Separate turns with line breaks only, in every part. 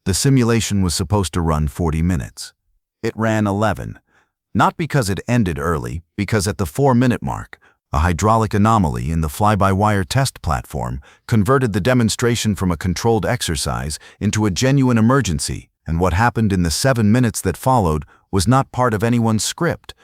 The simulation was supposed to run 40 minutes. It ran 11. Not because it ended early, because at the 4-minute mark, a hydraulic anomaly in the fly-by-wire test platform converted the demonstration from a controlled exercise into a genuine emergency, and what happened in the 7 minutes that followed was not part of anyone's script.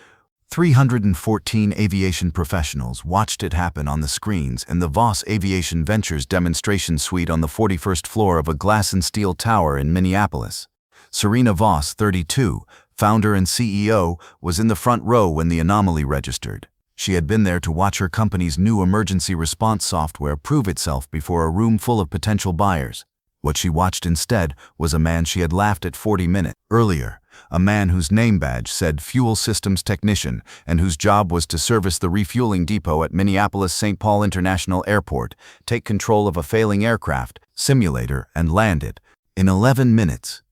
314 aviation professionals watched it happen on the screens in the Voss Aviation Ventures demonstration suite on the 41st floor of a glass and steel tower in Minneapolis. Serena Voss, 32, founder and CEO, was in the front row when the anomaly registered. She had been there to watch her company's new emergency response software prove itself before a room full of potential buyers. What she watched instead was a man she had laughed at 40 minutes earlier, a man whose name badge said Fuel Systems Technician and whose job was to service the refueling depot at Minneapolis-St. Paul International Airport, take control of a failing aircraft, simulator, and land it in 11 minutes.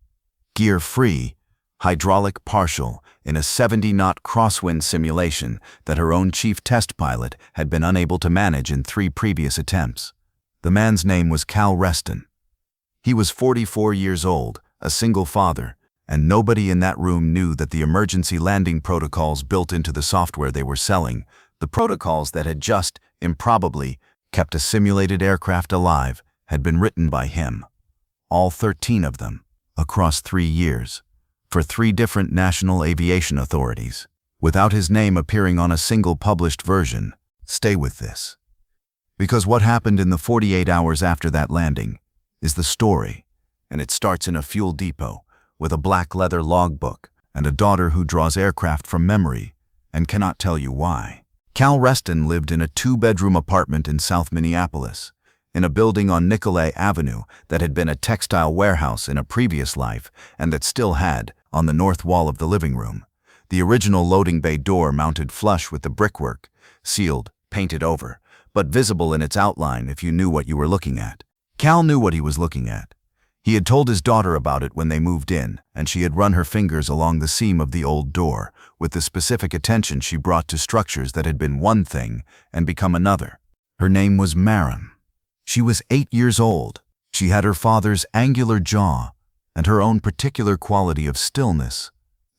Gear-free, hydraulic partial, in a 70-knot crosswind simulation that her own chief test pilot had been unable to manage in 3 previous attempts. The man's name was Cal Reston. He was 44 years old, a single father, and nobody in that room knew that the emergency landing protocols built into the software they were selling, the protocols that had just, improbably, kept a simulated aircraft alive, had been written by him. All 13 of them, across 3 years, for 3 different national aviation authorities, without his name appearing on a single published version. Stay with this. Because what happened in the 48 hours after that landing is the story, and it starts in a fuel depot with a black leather logbook and a daughter who draws aircraft from memory and cannot tell you why. Cal Reston lived in a 2-bedroom apartment in South Minneapolis, in a building on Nicolay Avenue that had been a textile warehouse in a previous life and that still had, on the north wall of the living room, the original loading bay door mounted flush with the brickwork, sealed, painted over, but visible in its outline if you knew what you were looking at. Cal knew what he was looking at. He had told his daughter about it when they moved in, and she had run her fingers along the seam of the old door, with the specific attention she brought to structures that had been one thing and become another. Her name was Maren. She was 8 years old. She had her father's angular jaw and her own particular quality of stillness,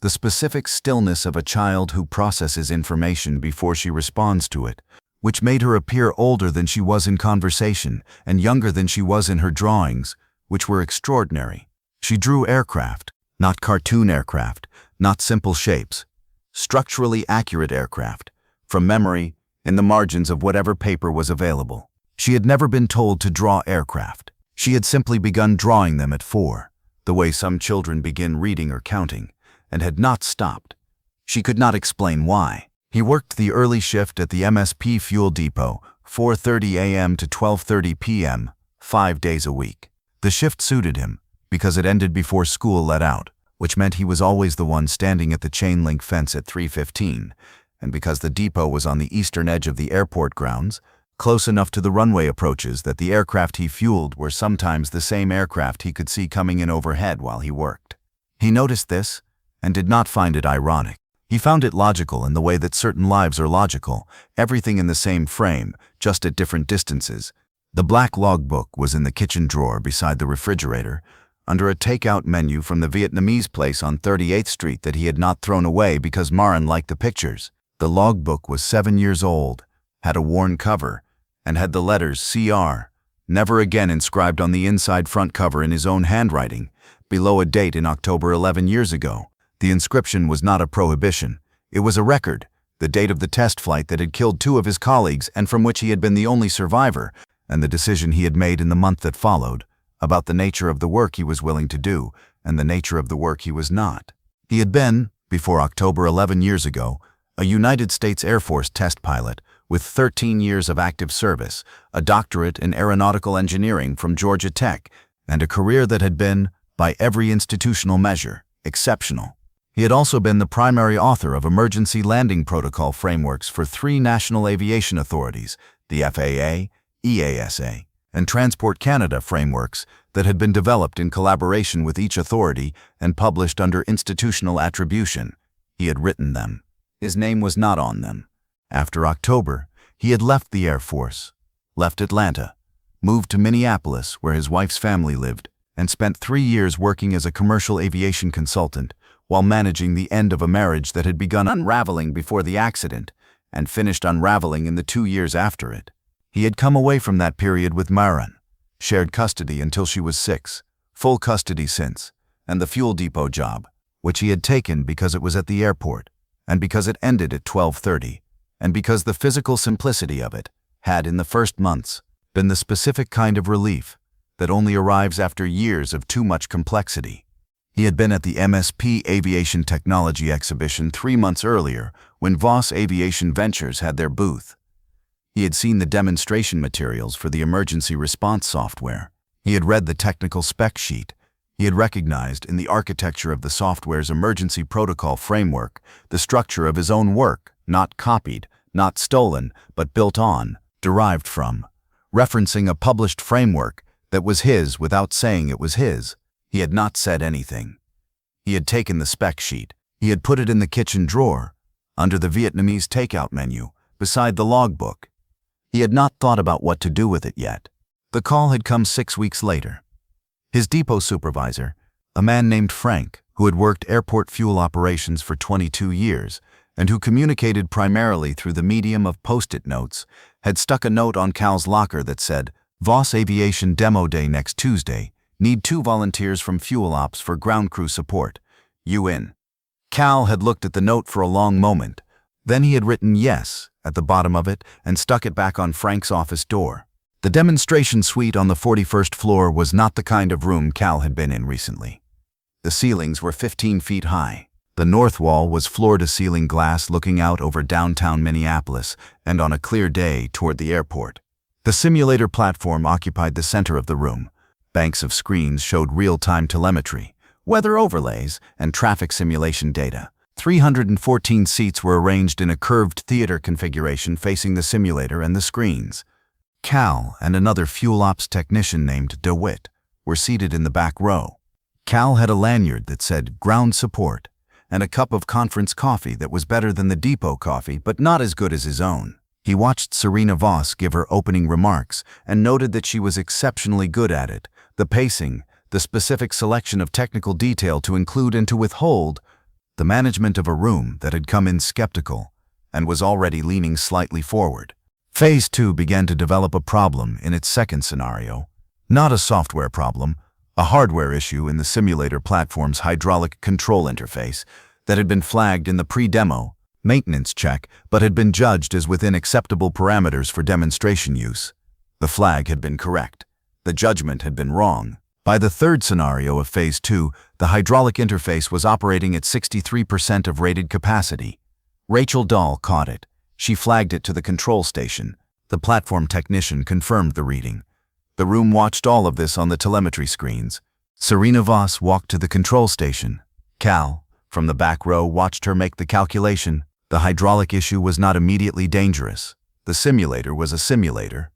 the specific stillness of a child who processes information before she responds to it, which made her appear older than she was in conversation and younger than she was in her drawings, which were extraordinary. She drew aircraft, not cartoon aircraft, not simple shapes, structurally accurate aircraft, from memory, in the margins of whatever paper was available. She had never been told to draw aircraft. She had simply begun drawing them at 4, the way some children begin reading or counting, and had not stopped. She could not explain why. He worked the early shift at the MSP fuel depot, 4:30 a.m. to 12:30 p.m., 5 days a week. The shift suited him, because it ended before school let out, which meant he was always the one standing at the chain-link fence at 3:15, and because the depot was on the eastern edge of the airport grounds, close enough to the runway approaches that the aircraft he fueled were sometimes the same aircraft he could see coming in overhead while he worked. He noticed this, and did not find it ironic. He found it logical in the way that certain lives are logical, everything in the same frame, just at different distances. The black logbook was in the kitchen drawer beside the refrigerator, under a takeout menu from the Vietnamese place on 38th Street that he had not thrown away because Maren liked the pictures. The logbook was 7 years old, had a worn cover, and had the letters CR, never again inscribed on the inside front cover in his own handwriting, below a date in October 11 years ago. The inscription was not a prohibition. It was a record, the date of the test flight that had killed 2 of his colleagues and from which he had been the only survivor, and the decision he had made in the month that followed, about the nature of the work he was willing to do and the nature of the work he was not. He had been, before October 11 years ago, a United States Air Force test pilot with 13 years of active service, a doctorate in aeronautical engineering from Georgia Tech, and a career that had been, by every institutional measure, exceptional. He had also been the primary author of emergency landing protocol frameworks for 3 national aviation authorities, the FAA, EASA, and Transport Canada frameworks that had been developed in collaboration with each authority and published under institutional attribution. He had written them. His name was not on them. After October, he had left the Air Force, left Atlanta, moved to Minneapolis where his wife's family lived, and spent 3 years working as a commercial aviation consultant while managing the end of a marriage that had begun unraveling before the accident and finished unraveling in the 2 years after it. He had come away from that period with Maren, shared custody until she was 6, full custody since, and the fuel depot job, which he had taken because it was at the airport, and because it ended at 12:30, and because the physical simplicity of it had, in the first months, been the specific kind of relief that only arrives after years of too much complexity. He had been at the MSP Aviation Technology Exhibition 3 months earlier when Voss Aviation Ventures had their booth. He had seen the demonstration materials for the emergency response software. He had read the technical spec sheet. He had recognized in the architecture of the software's emergency protocol framework the structure of his own work, not copied, not stolen, but built on, derived from, referencing a published framework that was his without saying it was his. He had not said anything. He had taken the spec sheet. He had put it in the kitchen drawer, under the Vietnamese takeout menu, beside the logbook. He had not thought about what to do with it yet. The call had come 6 weeks later. His depot supervisor, a man named Frank, who had worked airport fuel operations for 22 years and who communicated primarily through the medium of Post-it notes, had stuck a note on Cal's locker that said, "Voss Aviation Demo Day next Tuesday. Need 2 volunteers from Fuel Ops for ground crew support. You in?" Cal had looked at the note for a long moment. Then he had written yes at the bottom of it and stuck it back on Frank's office door. The demonstration suite on the 41st floor was not the kind of room Cal had been in recently. The ceilings were 15 feet high. The north wall was floor-to-ceiling glass looking out over downtown Minneapolis and on a clear day toward the airport. The simulator platform occupied the center of the room. Banks of screens showed real-time telemetry, weather overlays, and traffic simulation data. 314 seats were arranged in a curved theater configuration facing the simulator and the screens. Cal and another fuel ops technician named DeWitt were seated in the back row. Cal had a lanyard that said ground support and a cup of conference coffee that was better than the depot coffee but not as good as his own. He watched Serena Voss give her opening remarks and noted that she was exceptionally good at it. The pacing, the specific selection of technical detail to include and to withhold, the management of a room that had come in skeptical and was already leaning slightly forward. Phase 2 began to develop a problem in its second scenario. Not a software problem, a hardware issue in the simulator platform's hydraulic control interface that had been flagged in the pre-demo maintenance check but had been judged as within acceptable parameters for demonstration use. The flag had been correct. The judgment had been wrong. By the third scenario of Phase 2, the hydraulic interface was operating at 63% of rated capacity. Rachel Dahl caught it. She flagged it to the control station. The platform technician confirmed the reading. The room watched all of this on the telemetry screens. Serena Voss walked to the control station. Cal, from the back row, watched her make the calculation. The hydraulic issue was not immediately dangerous. The simulator was a simulator,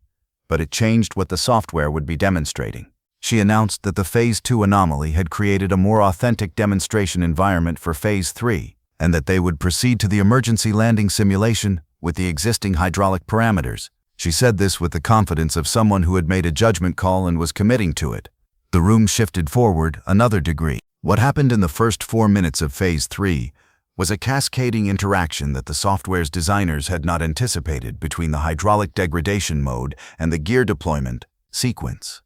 but it changed what the software would be demonstrating. She announced that the Phase 2 anomaly had created a more authentic demonstration environment for Phase 3, and that they would proceed to the emergency landing simulation with the existing hydraulic parameters. She said this with the confidence of someone who had made a judgment call and was committing to it. The room shifted forward another degree. What happened in the first 4 minutes of Phase 3 was a cascading interaction that the software's designers had not anticipated between the hydraulic degradation mode and the gear deployment sequence.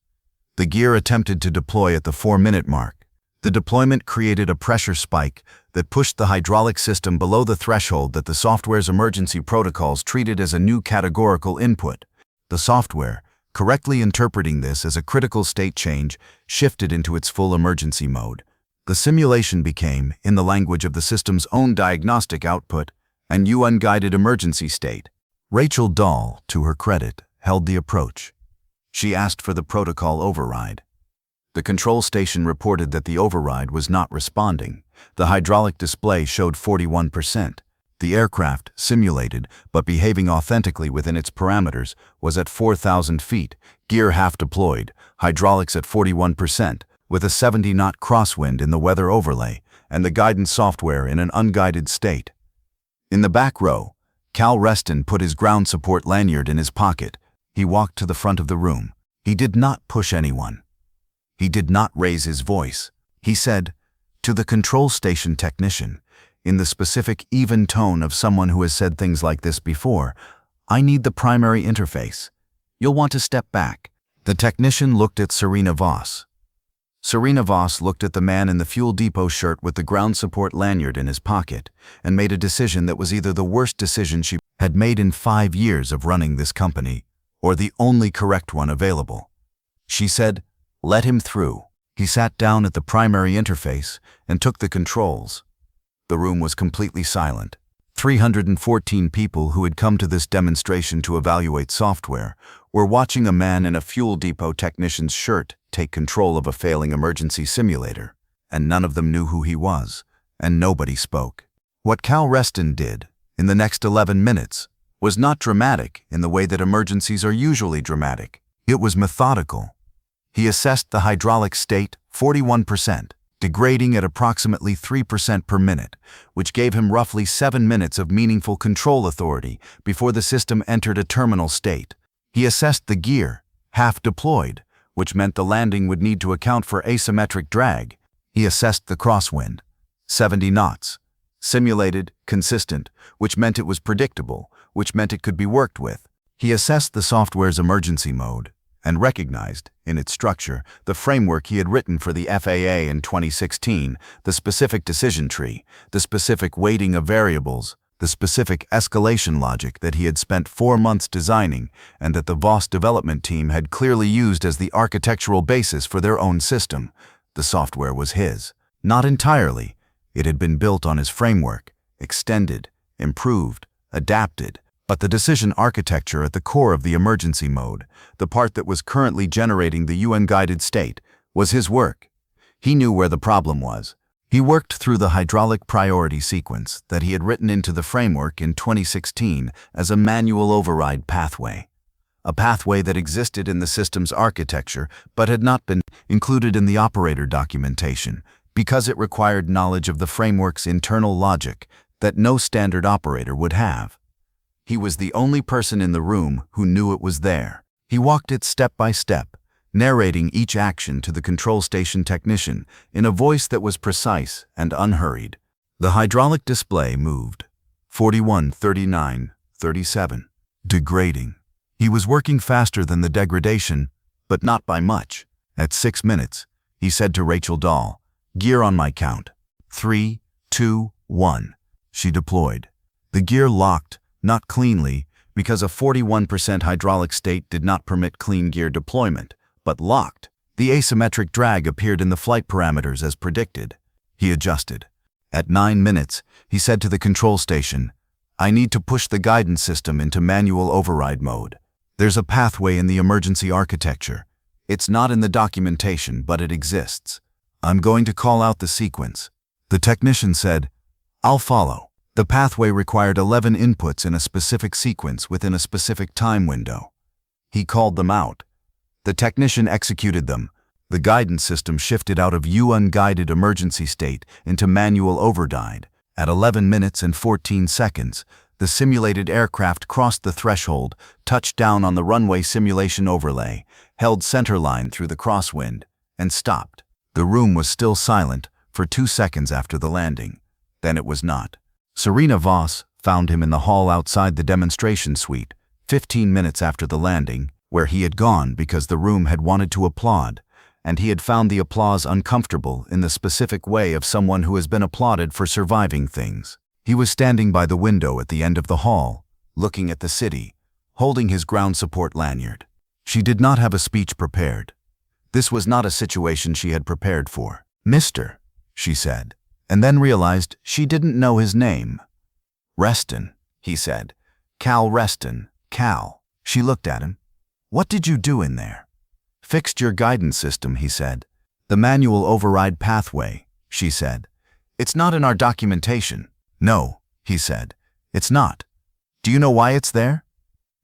The gear attempted to deploy at the 4-minute mark. The deployment created a pressure spike that pushed the hydraulic system below the threshold that the software's emergency protocols treated as a new categorical input. The software, correctly interpreting this as a critical state change, shifted into its full emergency mode. The simulation became, in the language of the system's own diagnostic output, an unguided emergency state. Rachel Dahl, to her credit, held the approach. She asked for the protocol override. The control station reported that the override was not responding. The hydraulic display showed 41%. The aircraft, simulated but behaving authentically within its parameters, was at 4,000 feet, gear half deployed, hydraulics at 41%, with a 70-knot crosswind in the weather overlay, and the guidance software in an unguided state. In the back row, Cal Reston put his ground support lanyard in his pocket. He walked to the front of the room. He did not push anyone. He did not raise his voice. He said, "To the control station technician," in the specific, even tone of someone who has said things like this before, "I need the primary interface. You'll want to step back." The technician looked at Serena Voss. Serena Voss looked at the man in the fuel depot shirt with the ground support lanyard in his pocket and made a decision that was either the worst decision she had made in 5 years of running this company, or the only correct one available. She said, "Let him through." He sat down at the primary interface and took the controls. The room was completely silent. 314 people who had come to this demonstration to evaluate software were watching a man in a fuel depot technician's shirt take control of a failing emergency simulator, and none of them knew who he was, and nobody spoke. What Cal Reston did in the next 11 minutes was not dramatic in the way that emergencies are usually dramatic. It was methodical. He assessed the hydraulic state 41%, degrading at approximately 3% per minute, which gave him roughly 7 minutes of meaningful control authority before the system entered a terminal state. He assessed the gear, half deployed, which meant the landing would need to account for asymmetric drag. He assessed the crosswind, 70 knots, simulated, consistent, which meant it was predictable, which meant it could be worked with. He assessed the software's emergency mode and recognized, in its structure, the framework he had written for the FAA in 2016, the specific decision tree, the specific weighting of variables, the specific escalation logic that he had spent 4 months designing and that the Voss development team had clearly used as the architectural basis for their own system. The software was his. Not entirely. It had been built on his framework, extended, improved, adapted, but the decision architecture at the core of the emergency mode, the part that was currently generating the UN-guided state, was his work. He knew where the problem was. He worked through the hydraulic priority sequence that he had written into the framework in 2016 as a manual override pathway. A pathway that existed in the system's architecture but had not been included in the operator documentation because it required knowledge of the framework's internal logic that no standard operator would have. He was the only person in the room who knew it was there. He walked it step by step, narrating each action to the control station technician in a voice that was precise and unhurried. The hydraulic display moved. 41, 39, 37. Degrading. He was working faster than the degradation, but not by much. At 6 minutes, he said to Rachel Dahl, "Gear on my count. 3, 2, 1. She deployed. The gear locked, not cleanly, because a 41% hydraulic state did not permit clean gear deployment, but locked. The asymmetric drag appeared in the flight parameters as predicted. He adjusted. At 9 minutes, he said to the control station, "I need to push the guidance system into manual override mode. There's a pathway in the emergency architecture. It's not in the documentation, but it exists. I'm going to call out the sequence." The technician said, "I'll follow." The pathway required 11 inputs in a specific sequence within a specific time window. He called them out. The technician executed them. The guidance system shifted out of UN-guided emergency state into manual override. At 11 minutes and 14 seconds, the simulated aircraft crossed the threshold, touched down on the runway simulation overlay, held centerline through the crosswind, and stopped. The room was still silent for 2 seconds after the landing. Then it was not. Serena Voss found him in the hall outside the demonstration suite, 15 minutes after the landing, where he had gone because the room had wanted to applaud, and he had found the applause uncomfortable in the specific way of someone who has been applauded for surviving things. He was standing by the window at the end of the hall, looking at the city, holding his ground support lanyard. She did not have a speech prepared. This was not a situation she had prepared for. "Mister," she said, and then realized she didn't know his name. "Reston," he said. "Cal Reston, Cal." She looked at him. "What did you do in there?" "Fixed your guidance system," he said. "The manual override pathway," she said. "It's not in our documentation." "No," he said. "It's not. Do you know why it's there?"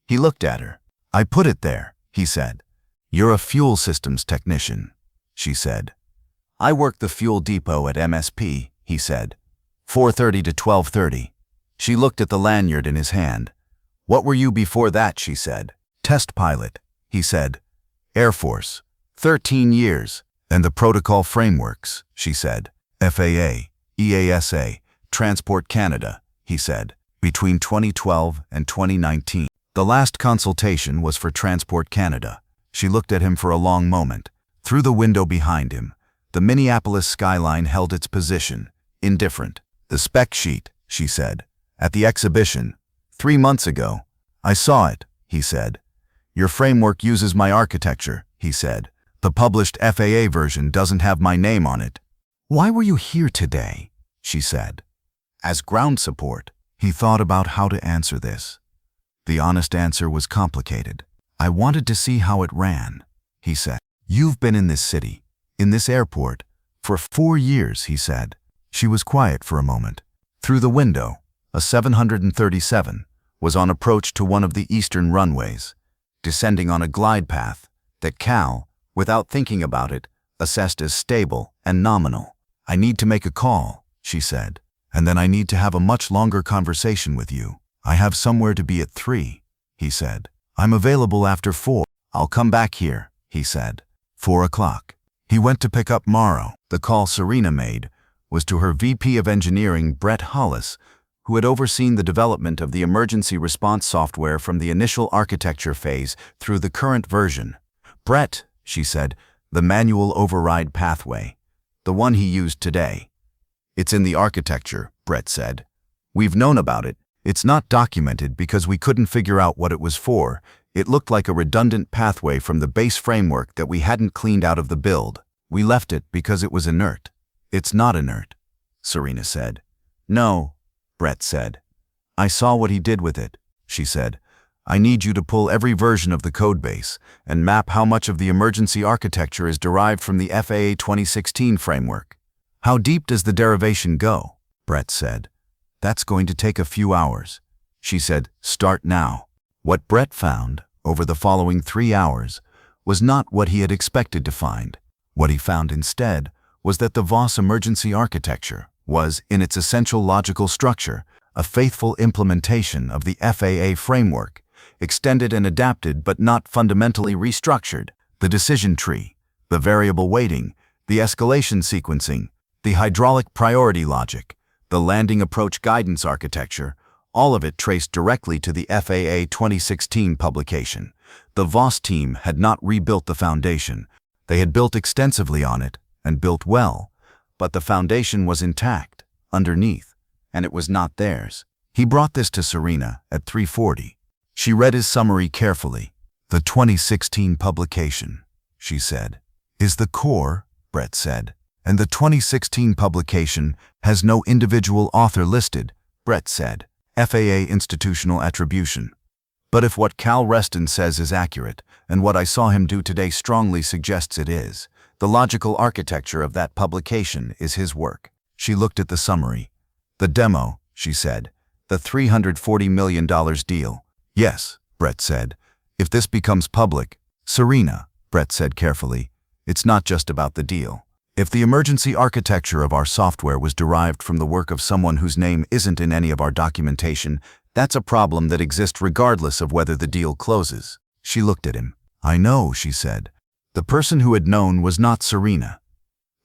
He looked at her. "I put it there," he said. "You're a fuel systems technician," she said. "I work the fuel depot at MSP," he said. 4:30 to 12:30. She looked at the lanyard in his hand. "What were you before that?" she said. "Test pilot," he said. "Air Force. 13 years. And the protocol frameworks, she said. FAA, EASA, Transport Canada, he said. Between 2012 and 2019. The last consultation was for Transport Canada. She looked at him for a long moment. Through the window behind him, the Minneapolis skyline held its position, indifferent. The spec sheet, she said. At the exhibition, 3 months ago. I saw it, he said. Your framework uses my architecture, he said. The published FAA version doesn't have my name on it. Why were you here today? She said. As ground support. He thought about how to answer this. The honest answer was complicated. I wanted to see how it ran, he said. You've been in this city, in this airport, for 4 years, he said. She was quiet for a moment. Through the window, a 737 was on approach to one of the eastern runways, descending on a glide path that Cal, without thinking about it, assessed as stable and nominal. I need to make a call, she said, and then I need to have a much longer conversation with you. I have somewhere to be at 3, he said. I'm available after 4. I'll come back here, he said. 4 o'clock. He went to pick up Morrow. The call Serena made was to her VP of Engineering, Brett Hollis, who had overseen the development of the emergency response software from the initial architecture phase through the current version. Brett, she said, the manual override pathway, the one he used today. It's in the architecture, Brett said. We've known about it. It's not documented because we couldn't figure out what it was for. It looked like a redundant pathway from the base framework that we hadn't cleaned out of the build. We left it because it was inert. It's not inert, Serena said. No, Brett said. I saw what he did with it, she said. I need you to pull every version of the codebase and map how much of the emergency architecture is derived from the FAA 2016 framework. How deep does the derivation go? Brett said. That's going to take a few hours. She said, start now. What Brett found over the following 3 hours was not what he had expected to find. What he found instead was that the Voss emergency architecture was, in its essential logical structure, a faithful implementation of the FAA framework, extended and adapted but not fundamentally restructured. The decision tree, the variable weighting, the escalation sequencing, the hydraulic priority logic, the landing approach guidance architecture, all of it traced directly to the FAA 2016 publication. The Voss team had not rebuilt the foundation. They had built extensively on it and built well, but the foundation was intact, underneath, and it was not theirs. He brought this to Serena at 3:40. She read his summary carefully. The 2016 publication, she said, is the core, Brett said. And the 2016 publication has no individual author listed, Brett said. FAA institutional attribution. But if what Cal Reston says is accurate, and what I saw him do today strongly suggests it is, the logical architecture of that publication is his work. She looked at the summary. The demo, she said. The $340 million deal. Yes, Brett said. If this becomes public, Serena, Brett said carefully, it's not just about the deal. If the emergency architecture of our software was derived from the work of someone whose name isn't in any of our documentation, that's a problem that exists regardless of whether the deal closes. She looked at him. I know, she said. The person who had known was not Serena.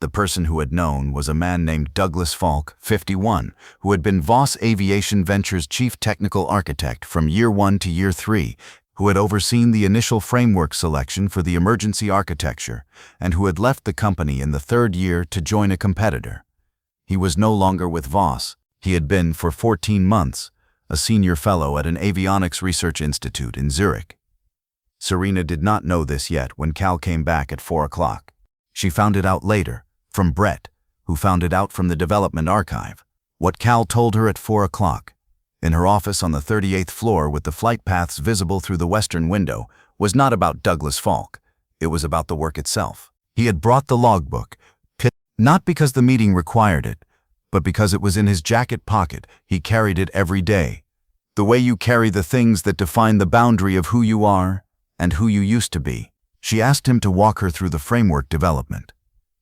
The person who had known was a man named Douglas Falk, 51, who had been Voss Aviation Ventures' chief technical architect from year 1 to year 3, who had overseen the initial framework selection for the emergency architecture, and who had left the company in the 3rd year to join a competitor. He was no longer with Voss. He had been, for 14 months, a senior fellow at an avionics research institute in Zurich. Serena did not know this yet when Cal came back at 4 o'clock. She found it out later, from Brett, who found it out from the development archive. What Cal told her at 4 o'clock, in her office on the 38th floor with the flight paths visible through the western window, was not about Douglas Falk. It was about the work itself. He had brought the logbook, not because the meeting required it, but because it was in his jacket pocket. He carried it every day. The way you carry the things that define the boundary of who you are and who you used to be. She asked him to walk her through the framework development.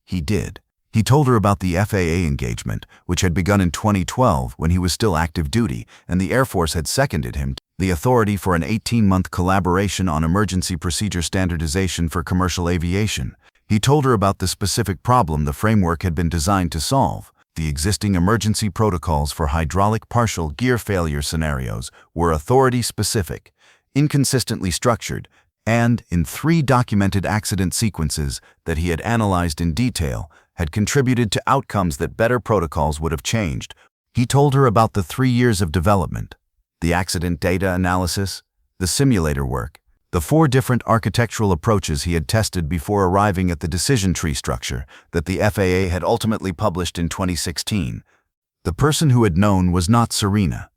He did. He told her about the FAA engagement, which had begun in 2012 when he was still active duty, and the Air Force had seconded him, the authority for an 18-month collaboration on emergency procedure standardization for commercial aviation. He told her about the specific problem the framework had been designed to solve. The existing emergency protocols for hydraulic partial gear failure scenarios were authority-specific, inconsistently structured, and, in 3 documented accident sequences that he had analyzed in detail, had contributed to outcomes that better protocols would have changed. He told her about the 3 years of development, the accident data analysis, the simulator work, the 4 different architectural approaches he had tested before arriving at the decision tree structure that the FAA had ultimately published in 2016. The person who had known was not Serena.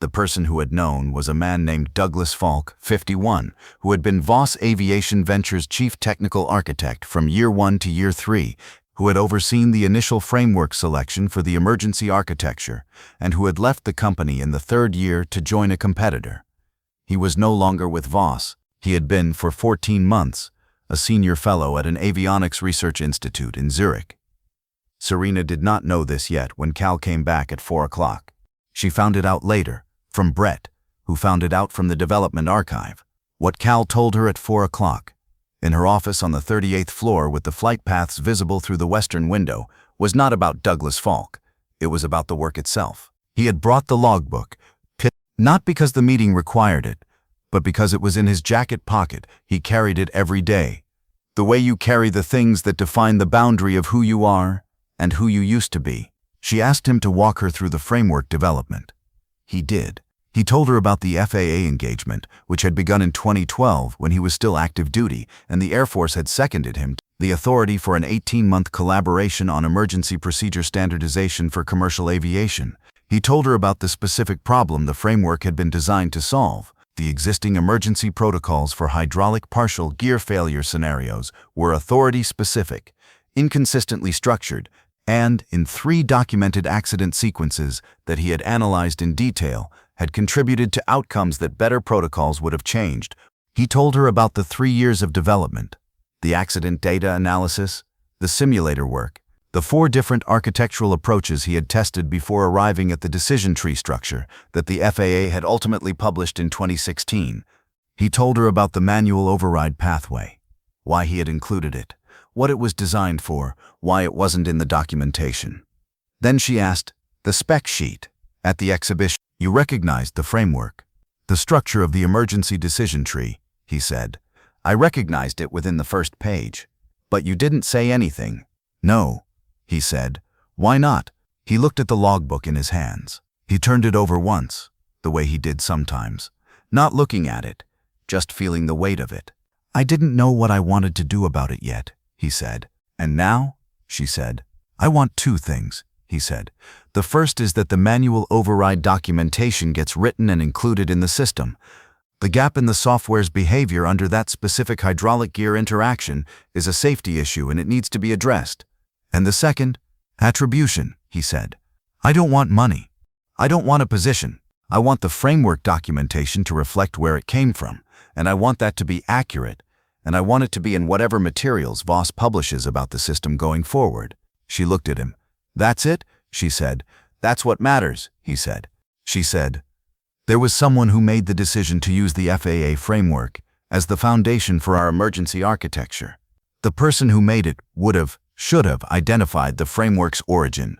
The person who had known was a man named Douglas Falk, 51, who had been Voss Aviation Ventures' chief technical architect from year 1 to year 3, who had overseen the initial framework selection for the emergency architecture, and who had left the company in the 3rd year to join a competitor. He was no longer with Voss. He had been, for 14 months, a senior fellow at an avionics research institute in Zurich. Serena did not know this yet when Cal came back at 4 o'clock. She found it out later, from Brett, who found it out from the development archive. What Cal told her at 4 o'clock, in her office on the 38th floor with the flight paths visible through the western window, was not about Douglas Falk. It was about the work itself. He had brought the logbook, not because the meeting required it, but because it was in his jacket pocket. He carried it every day. The way you carry the things that define the boundary of who you are and who you used to be. She asked him to walk her through the framework development. He did. He told her about the FAA engagement, which had begun in 2012 when he was still active duty, and the Air Force had seconded him to the authority for an 18-month collaboration on emergency procedure standardization for commercial aviation. He told her about the specific problem the framework had been designed to solve. The existing emergency protocols for hydraulic partial gear failure scenarios were authority-specific, inconsistently structured, and, in 3 documented accident sequences that he had analyzed in detail, had contributed to outcomes that better protocols would have changed. He told her about the 3 years of development, the accident data analysis, the simulator work, the 4 different architectural approaches he had tested before arriving at the decision tree structure that the FAA had ultimately published in 2016. He told her about the manual override pathway, why he had included it, what it was designed for, why it wasn't in the documentation. Then she asked, the spec sheet. At the exhibition, you recognized the framework, the structure of the emergency decision tree, he said. I recognized it within the first page. But you didn't say anything. No, he said. Why not? He looked at the logbook in his hands. He turned it over once, the way he did sometimes, not looking at it, just feeling the weight of it. I didn't know what I wanted to do about it yet, he said. And now, she said. I want 2 things, he said. The first is that the manual override documentation gets written and included in the system. The gap in the software's behavior under that specific hydraulic gear interaction is a safety issue and it needs to be addressed. And the second, attribution, he said. I don't want money. I don't want a position. I want the framework documentation to reflect where it came from, and I want that to be accurate, and I want it to be in whatever materials Voss publishes about the system going forward. She looked at him. That's it, she said. That's what matters, he said. She said, there was someone who made the decision to use the FAA framework as the foundation for our emergency architecture. The person who made it should have identified the framework's origin.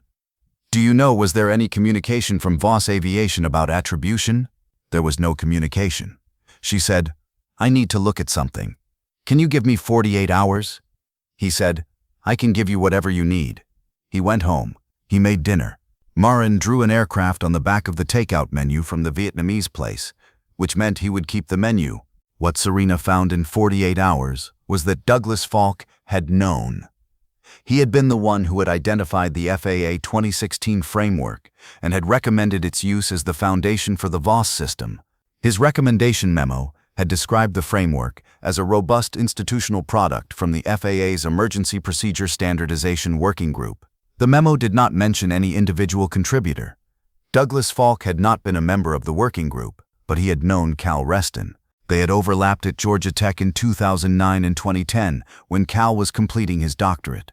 Do you know, was there any communication from Voss Aviation about attribution? There was no communication. She said, I need to look at something. Can you give me 48 hours? He said, I can give you whatever you need. He went home. He made dinner. Maren drew an aircraft on the back of the takeout menu from the Vietnamese place, which meant he would keep the menu. What Serena found in 48 hours was that Douglas Falk had known. He had been the one who had identified the FAA 2016 framework and had recommended its use as the foundation for the Voss system. His recommendation memo had described the framework as a robust institutional product from the FAA's Emergency Procedure Standardization Working Group. The memo did not mention any individual contributor. Douglas Falk had not been a member of the working group, but he had known Cal Reston. They had overlapped at Georgia Tech in 2009 and 2010 when Cal was completing his doctorate.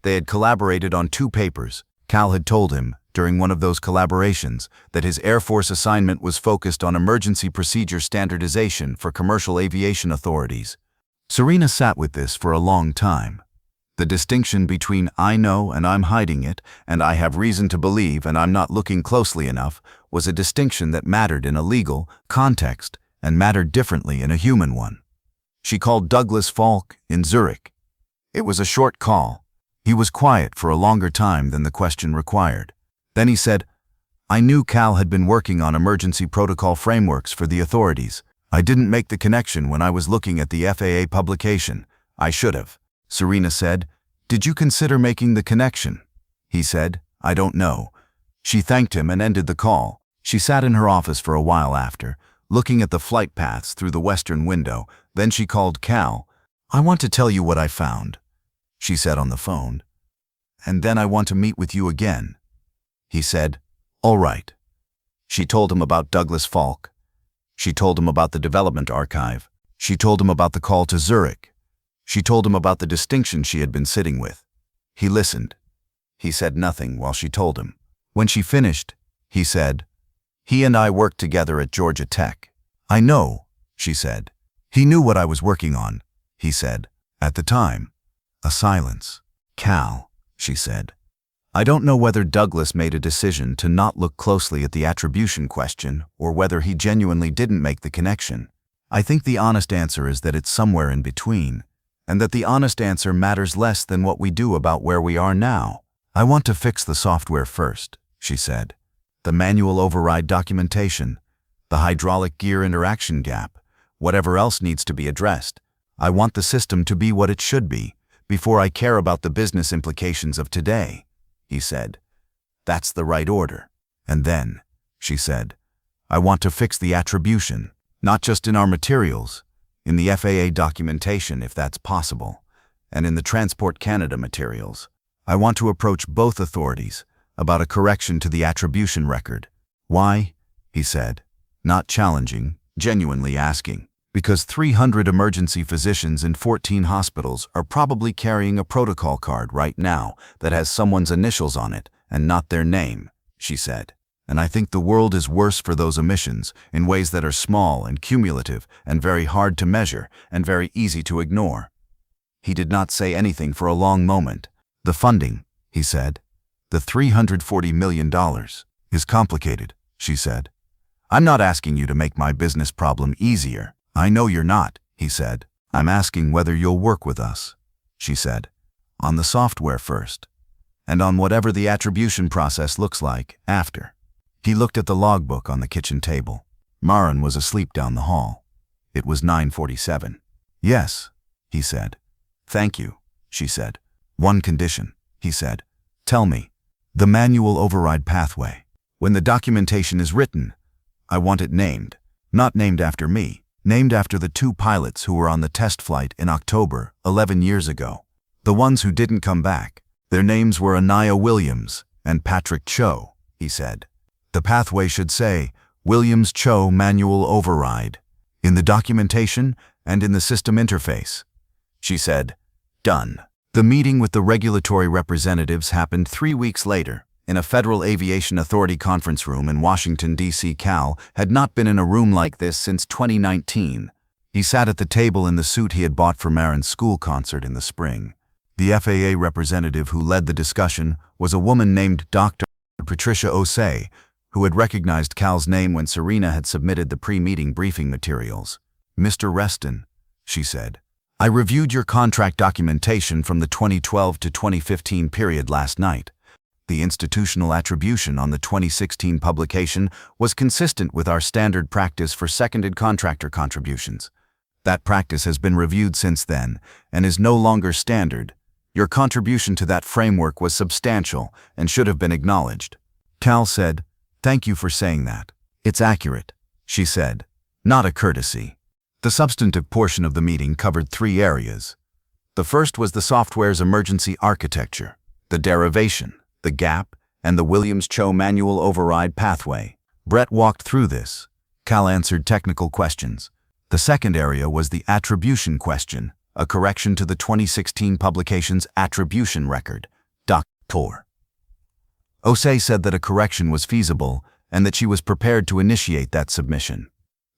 They had collaborated on 2 papers. Cal had told him, during one of those collaborations, that his Air Force assignment was focused on emergency procedure standardization for commercial aviation authorities. Serena sat with this for a long time. The distinction between I know and I'm hiding it, and I have reason to believe and I'm not looking closely enough, was a distinction that mattered in a legal context and mattered differently in a human one. She called Douglas Falk in Zurich. It was a short call. He was quiet for a longer time than the question required. Then he said, "I knew Cal had been working on emergency protocol frameworks for the authorities. I didn't make the connection when I was looking at the FAA publication. I should have." Serena said, "Did you consider making the connection?" He said, "I don't know." She thanked him and ended the call. She sat in her office for a while after, looking at the flight paths through the western window. Then she called Cal. "I want to tell you what I found," she said on the phone. "And then I want to meet with you again." He said, "All right." She told him about Douglas Falk. She told him about the development archive. She told him about the call to Zurich. She told him about the distinction she had been sitting with. He listened. He said nothing while she told him. When she finished, he said, "He and I worked together at Georgia Tech." "I know," she said. "He knew what I was working on," he said. At the time, a silence. "Cal," she said, "I don't know whether Douglas made a decision to not look closely at the attribution question or whether he genuinely didn't make the connection. I think the honest answer is that it's somewhere in between, and that the honest answer matters less than what we do about where we are now. I want to fix the software first," she said. "The manual override documentation, the hydraulic gear interaction gap, whatever else needs to be addressed. I want the system to be what it should be before I care about the business implications of today," he said. "That's the right order. And then," she said, "I want to fix the attribution, not just in our materials, in the FAA documentation if that's possible, and in the Transport Canada materials. I want to approach both authorities about a correction to the attribution record." "Why?" he said, not challenging, genuinely asking. "Because 300 emergency physicians in 14 hospitals are probably carrying a protocol card right now that has someone's initials on it and not their name," she said. "And I think the world is worse for those omissions in ways that are small and cumulative and very hard to measure and very easy to ignore." He did not say anything for a long moment. "The funding," he said, "the $340 million is complicated," she said. "I'm not asking you to make my business problem easier. I know you're not," he said. "I'm asking whether you'll work with us," she said, "on the software first, and on whatever the attribution process looks like after." He looked at the logbook on the kitchen table. Maren was asleep down the hall. It was 9:47. "Yes," he said. "Thank you," she said. "One condition," he said. "Tell me. The manual override pathway. When the documentation is written, I want it named. Not named after me. Named after the 2 pilots who were on the test flight in October 11 years ago. The ones who didn't come back. Their names were Anaya Williams and Patrick Cho," he said. "The pathway should say, Williams-Cho manual override, in the documentation and in the system interface." She said, "Done." The meeting with the regulatory representatives happened 3 weeks later, in a Federal Aviation Authority conference room in Washington, D.C. Cal had not been in a room like this since 2019. He sat at the table in the suit he had bought for Maren's school concert in the spring. The FAA representative who led the discussion was a woman named Dr. Patricia Osei, who had recognized Cal's name when Serena had submitted the pre-meeting briefing materials. "Mr. Reston," she said, "I reviewed your contract documentation from the 2012 to 2015 period last night. The institutional attribution on the 2016 publication was consistent with our standard practice for seconded contractor contributions. That practice has been reviewed since then and is no longer standard. Your contribution to that framework was substantial and should have been acknowledged." Cal said, "Thank you for saying that. It's accurate," she said, "not a courtesy." The substantive portion of the meeting covered 3 areas. The first was the software's emergency architecture, the derivation, the gap, and the Williams-Cho manual override pathway. Brett walked through this. Cal answered technical questions. The second area was the attribution question, a correction to the 2016 publication's attribution record, Dr. Osei said that a correction was feasible and that she was prepared to initiate that submission.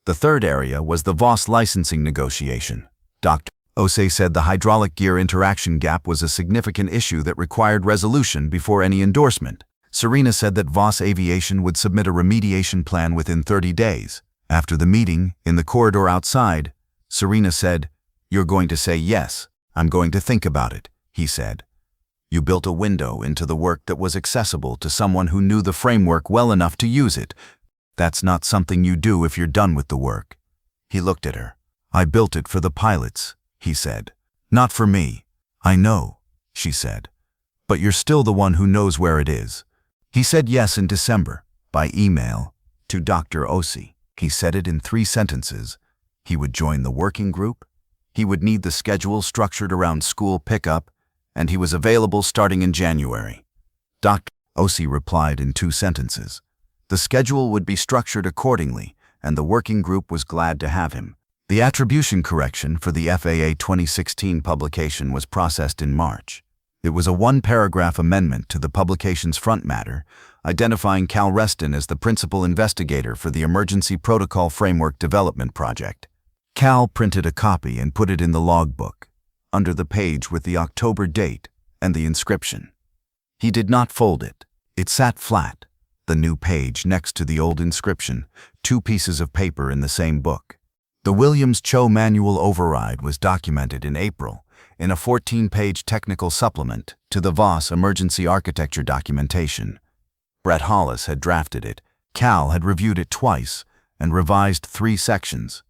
The third area was the VOS licensing negotiation. Dr. Osei said the hydraulic gear interaction gap was a significant issue that required resolution before any endorsement. Serena said that Voss Aviation would submit a remediation plan within 30 days. After the meeting, in the corridor outside, Serena said, "You're going to say yes. I'm going to think about it," he said. "You built a window into the work that was accessible to someone who knew the framework well enough to use it. That's not something you do if you're done with the work." He looked at her. "I built it for the pilots," he said. "Not for me." "I know," she said. "But you're still the one who knows where it is." He said yes in December, by email, to Dr. Osei. He said it in 3 sentences. He would join the working group, he would need the schedule structured around school pickup, and he was available starting in January. Dr. Osei replied in 2 sentences. The schedule would be structured accordingly, and the working group was glad to have him. The attribution correction for the FAA 2016 publication was processed in March. It was a 1-paragraph amendment to the publication's front matter, identifying Cal Reston as the principal investigator for the Emergency Protocol Framework Development Project. Cal printed a copy and put it in the logbook, under the page with the October date and the inscription. He did not fold it. It sat flat, the new page next to the old inscription, 2 pieces of paper in the same book. The Williams-Cho manual override was documented in April in a 14-page technical supplement to the Voss Emergency Architecture documentation. Brett Hollis had drafted it. Cal had reviewed it twice and revised 3 sections.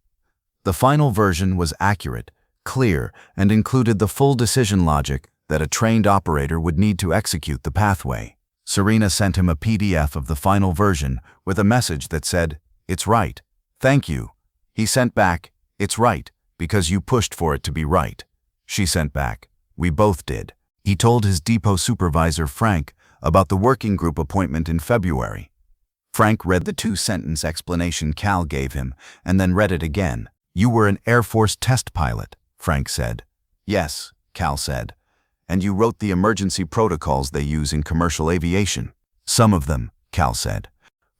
The final version was accurate, clear, and included the full decision logic that a trained operator would need to execute the pathway. Serena sent him a PDF of the final version with a message that said, "It's right. Thank you." He sent back, "It's right, because you pushed for it to be right." She sent back, "We both did." He told his depot supervisor, Frank, about the working group appointment in February. Frank read the 2-sentence explanation Cal gave him and then read it again. "You were an Air Force test pilot," Frank said. "Yes," Cal said. "And you wrote the emergency protocols they use in commercial aviation." "Some of them," Cal said.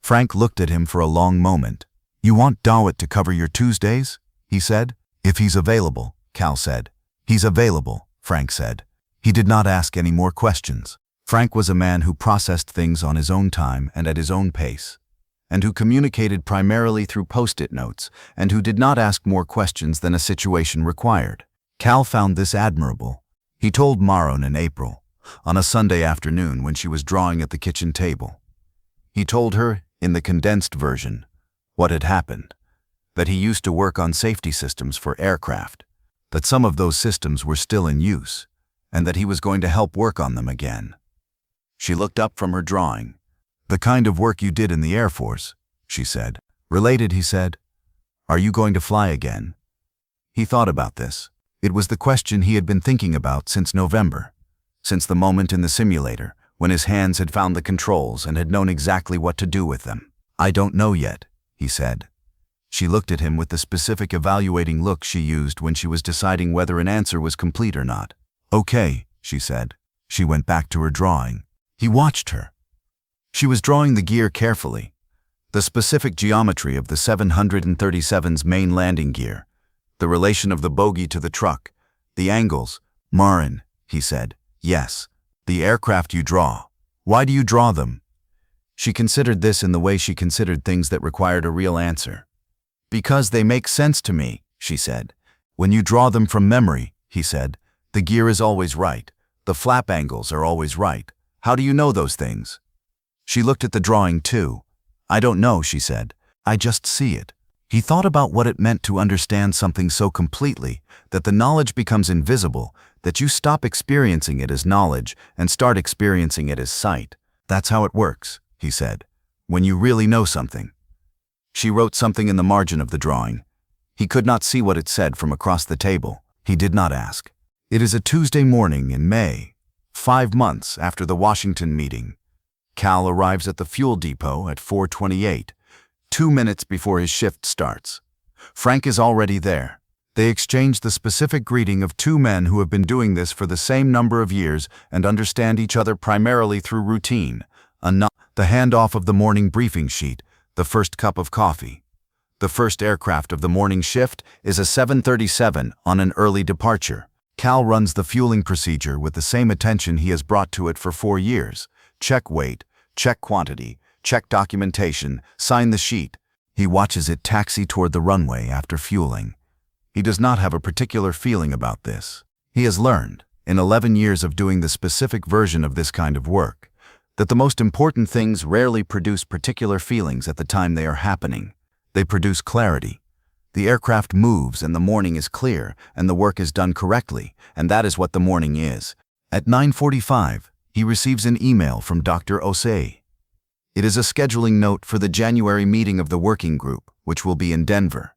Frank looked at him for a long moment. "You want Dawit to cover your Tuesdays?" he said. "If he's available," Cal said. "He's available," Frank said. He did not ask any more questions. Frank was a man who processed things on his own time and at his own pace, and who communicated primarily through post-it notes, and who did not ask more questions than a situation required. Cal found this admirable. He told Maren in April, on a Sunday afternoon when she was drawing at the kitchen table. He told her, in the condensed version, what had happened, that he used to work on safety systems for aircraft, that some of those systems were still in use, and that he was going to help work on them again. She looked up from her drawing. "The kind of work you did in the Air Force," she said. "Related," he said. "Are you going to fly again?" He thought about this. It was the question he had been thinking about since November, since the moment in the simulator when his hands had found the controls and had known exactly what to do with them. "I don't know yet," he said. She looked at him with the specific evaluating look she used when she was deciding whether an answer was complete or not. "Okay," she said. She went back to her drawing. He watched her. She was drawing the gear carefully, the specific geometry of the 737's main landing gear, the relation of the bogie to the truck, the angles. "Maren," he said. "Yes, the aircraft you draw. Why do you draw them?" She considered this in the way she considered things that required a real answer. "Because they make sense to me," she said. "When you draw them from memory," he said, "the gear is always right. The flap angles are always right. How do you know those things?" She looked at the drawing too. "I don't know," she said. "I just see it." He thought about what it meant to understand something so completely that the knowledge becomes invisible, that you stop experiencing it as knowledge and start experiencing it as sight. "That's how it works," he said, "when you really know something." She wrote something in the margin of the drawing. He could not see what it said from across the table. He did not ask. "It is a Tuesday morning in May, 5 months after the Washington meeting. Cal arrives at the fuel depot at 4:28, 2 minutes before his shift starts. Frank is already there. They exchange the specific greeting of 2 men who have been doing this for the same number of years and understand each other primarily through routine, the handoff of the morning briefing sheet, the first cup of coffee. The first aircraft of the morning shift is a 737 on an early departure. Cal runs the fueling procedure with the same attention he has brought to it for 4 years. Check weight, check quantity, check documentation, sign the sheet. He watches it taxi toward the runway after fueling. He does not have a particular feeling about this. He has learned, in 11 years of doing the specific version of this kind of work, that the most important things rarely produce particular feelings at the time they are happening. They produce clarity. The aircraft moves and the morning is clear and the work is done correctly, and that is what the morning is. At 9:45, he receives an email from Dr. Osei. It is a scheduling note for the January meeting of the working group, which will be in Denver.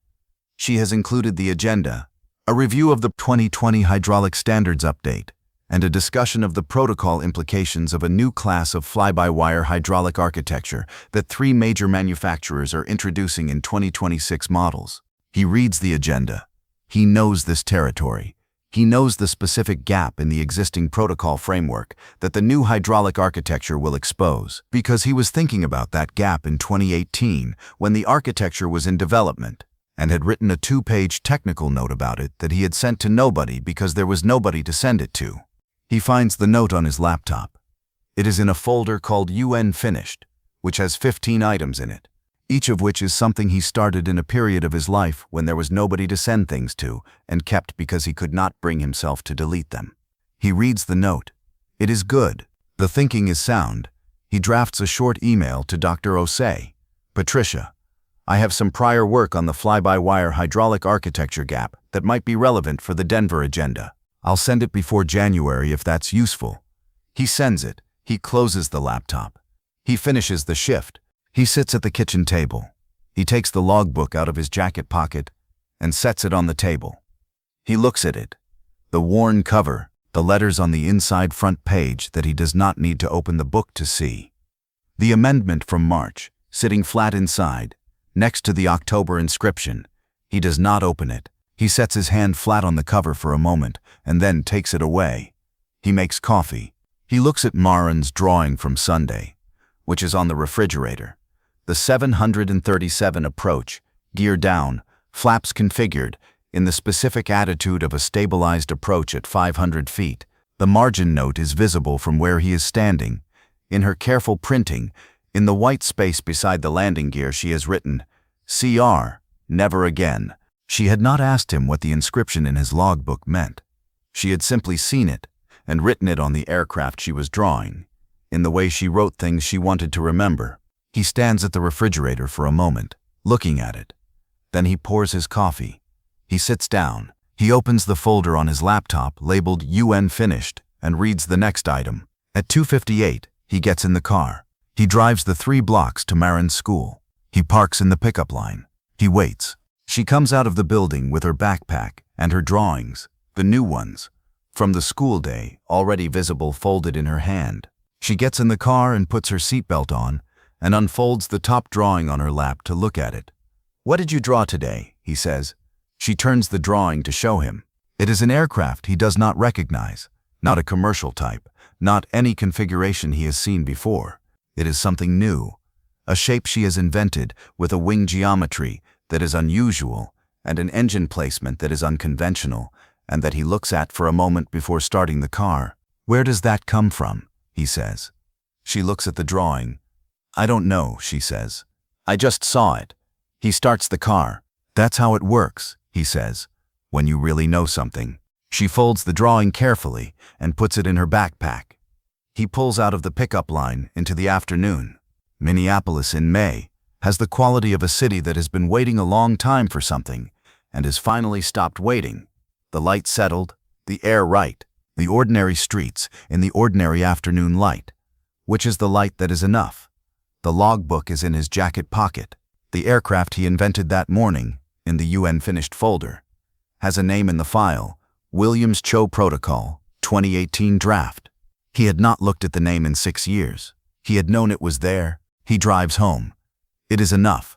She has included the agenda, a review of the 2020 hydraulic standards update, and a discussion of the protocol implications of a new class of fly-by-wire hydraulic architecture that 3 major manufacturers are introducing in 2026 models. He reads the agenda. He knows this territory. He knows the specific gap in the existing protocol framework that the new hydraulic architecture will expose, because he was thinking about that gap in 2018 when the architecture was in development, and had written a 2-page technical note about it that he had sent to nobody because there was nobody to send it to. He finds the note on his laptop. It is in a folder called UN Finished, which has 15 items in it, each of which is something he started in a period of his life when there was nobody to send things to and kept because he could not bring himself to delete them. He reads the note. It is good. The thinking is sound. He drafts a short email to Dr. Osei. Patricia, I have some prior work on the fly-by-wire hydraulic architecture gap that might be relevant for the Denver agenda. I'll send it before January if that's useful. He sends it. He closes the laptop. He finishes the shift. He sits at the kitchen table. He takes the logbook out of his jacket pocket and sets it on the table. He looks at it. The worn cover, the letters on the inside front page that he does not need to open the book to see. The amendment from March, sitting flat inside, next to the October inscription. He does not open it. He sets his hand flat on the cover for a moment and then takes it away. He makes coffee. He looks at Maren's drawing from Sunday, which is on the refrigerator. The 737 approach, gear down, flaps configured, in the specific attitude of a stabilized approach at 500 feet. The margin note is visible from where he is standing. In her careful printing, in the white space beside the landing gear she has written, CR, never again. She had not asked him what the inscription in his logbook meant. She had simply seen it and written it on the aircraft she was drawing, in the way she wrote things she wanted to remember. He stands at the refrigerator for a moment, looking at it. Then he pours his coffee. He sits down. He opens the folder on his laptop labeled UN Finished and reads the next item. At 2:58, he gets in the car. He drives the 3 blocks to Maren's school. He parks in the pickup line. He waits. She comes out of the building with her backpack and her drawings, the new ones, from the school day, already visible folded in her hand. She gets in the car and puts her seatbelt on and unfolds the top drawing on her lap to look at it. What did you draw today? He says. She turns the drawing to show him. It is an aircraft he does not recognize, not a commercial type, not any configuration he has seen before. It is something new, a shape she has invented with a wing geometry that is unusual and an engine placement that is unconventional and that he looks at for a moment before starting the car. Where does that come from? He says. She looks at the drawing. I don't know, she says. I just saw it. He starts the car. That's how it works, he says, when you really know something. She folds the drawing carefully and puts it in her backpack. He pulls out of the pickup line into the afternoon. Minneapolis in May has the quality of a city that has been waiting a long time for something and has finally stopped waiting. The light settled, the air right, the ordinary streets in the ordinary afternoon light, which is the light that is enough. The logbook is in his jacket pocket. The aircraft he invented that morning, in the UN Finished folder, has a name in the file, Williams-Cho Protocol, 2018 draft. He had not looked at the name in 6 years. He had known it was there. He drives home. It is enough.